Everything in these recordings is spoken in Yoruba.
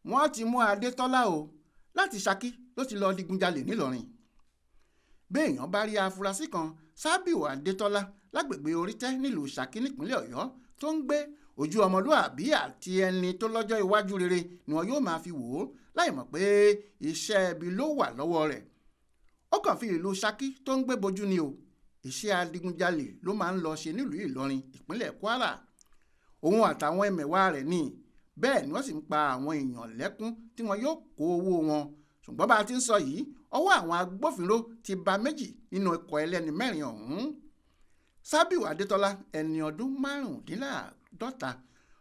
wọ́n ti mú Adetọla o láti Ṣaki ló ti lọ digunjalè nílọrin. béèyàn bá rí afurasí kan Ṣabiu Adetọla lágbègbè Orítẹ́ nílùú Ṣaki nípínlẹ̀ Ọ̀yọ́ tó ń gbé ojú ọmọlúàbí àti ẹni tó lọ́jọ́ iwájú rere ni wọn yóò máa fi wò ó láì mọ̀ pé iṣẹ́ ibi ló wà lọ́wọ́ rẹ̀. ó kàn fi ìlú Ṣaki tó ń gbé bojú ni o. iṣẹ́ adigunjalè ló máa ń lọ ṣe nílùú Ìlọrin ìpínlẹ̀ Kwara. òun àtàwọn ẹmẹ̀wà rẹ̀ ni bẹ́ẹ̀ ni wọ́n sì ń pa àwọn èèyàn lẹ́kún tí wọn yóò kó owó wọn. ṣùgbọ́n bá a ti ń sọ yìí ọwọ́ àwọn agbófinró ti ba méjì nínú ikọ̀ ẹlẹ́ni mẹ́rin ọ̀hún. Ṣabiu Adetọla ẹni ọdún márùndínláàádọ́ta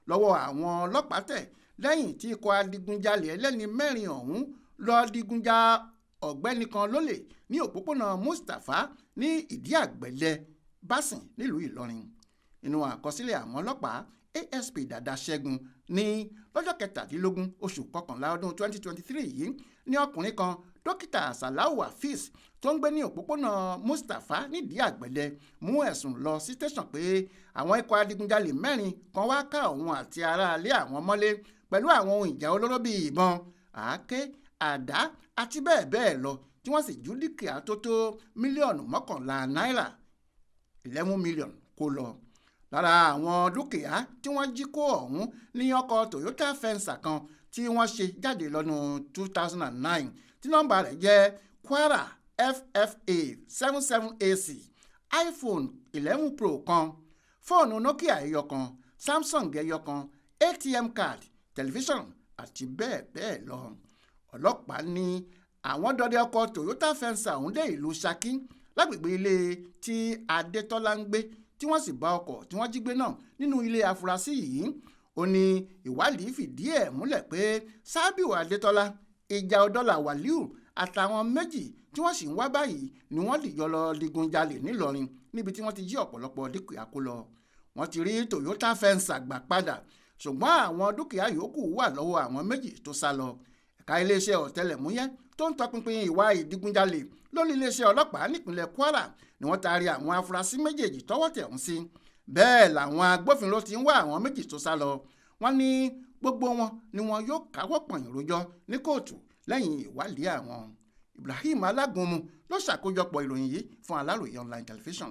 lọ́wọ́ àwọn ọlọ́pàá tẹ̀ lẹ́yìn tí ikọ̀ adigunjalè ẹlẹ́ni mẹ́rin ọ̀hún lọ digunja ọ̀gbẹ́ni kan lólè ní òpópónà Mustapha ní ìdí àgbẹ̀lẹ̀ Báṣìn nílùú Ìlọrin. inú àkọsílẹ̀ àwọn ọlọ́pàá ASP Dàda Ṣẹ́gun ní lọ́jọ́ 17 oṣù kọkànlá ọdún 2023 yìí ní ọkùnrin kan dókítà Salau Hafiz tó ń gbé ní òpópónà Mustapha nídìí àgbẹ̀lẹ̀ mú ẹ̀sùn lọ sí tẹ̀sán pé àwọn ikọ̀ adigunjalè mẹ́rin kan wá ká òun àti aráalé àwọn mọ́lé pẹ̀lú àwọn ohun ìjà olóró bíi ìbọn, àáké, àdá àti bẹ́ẹ̀ bẹ́ẹ̀ lọ tí wọ́n sì jú dúkìá tó tó mílíọ̀nù 11 náírà 11 million kó lọ. lára àwọn dúkìá tí wọ́n jí kó ọ̀hún ní ọkọ̀ Toyota Venza kan tí wọ́n ṣe jáde lọ́dún 2009 tí nọ́mbà rẹ̀ jẹ́ Kwara FFA 77AC, iPhone 11 Pro kan, fóònù Nokia ẹyọ kan, Samsung ẹyọ kan, ATM card, tẹlifíṣàn àti bẹ́ẹ̀ bẹ́ẹ̀ lọ. ọlọ́pàá ní àwọn dọdẹ ọkọ̀ Toyota Venza ọ̀hún dé ìlú Ṣaki lágbègbè ilé tí Adetọla ń gbé tí wọ́n sì bá ọkọ̀ tí wọ́n jí gbé náà nínú ilé afurasí yìí. ó ní ìwádìí fìdí ẹ̀ múlẹ̀ pé Ṣabiu Adetọla, ìjà ọdọ́là Wàlíù àtàwọn méjì tí wọ́n sì ń wá báyìí ni wọ́n dìjọ lọ digunjalè nílọrin níbi tí wọ́n ti jí ọ̀pọ̀lọpọ̀ dúkìá kó lọ. wọ́n ti rí Toyota Venza gbà padà ṣùgbọ́n àwọn dúkìá yòókù wà lọ́wọ́ àwọn méjì tó sá lọ. ẹ̀ka iléeṣẹ́ ọ̀tẹlẹ̀múyẹ́ tó ń tọpinpin ìwà ìdigunjalè lórí iléeṣẹ́ ọlọ́pàá nípínlẹ̀ Kwara ni wọ́n taari àwọn afurasí méjèèjì tọ́wọ́ tẹ̀ wọ́n sí. bẹ́ẹ̀ làwọn agbófinró ti ń wá àwọn méjì tó sá lọ. wọ́n ní gbogbo wọn ni wọn yóò káwọ́ pọ̀nyìn rojọ́ ní kóòtù lẹ́yìn ìwádìí àwọn. Ibrahim Alágúnmu ló ṣàkójọpọ̀ ìròyìn yìí fún Aláròyé online television.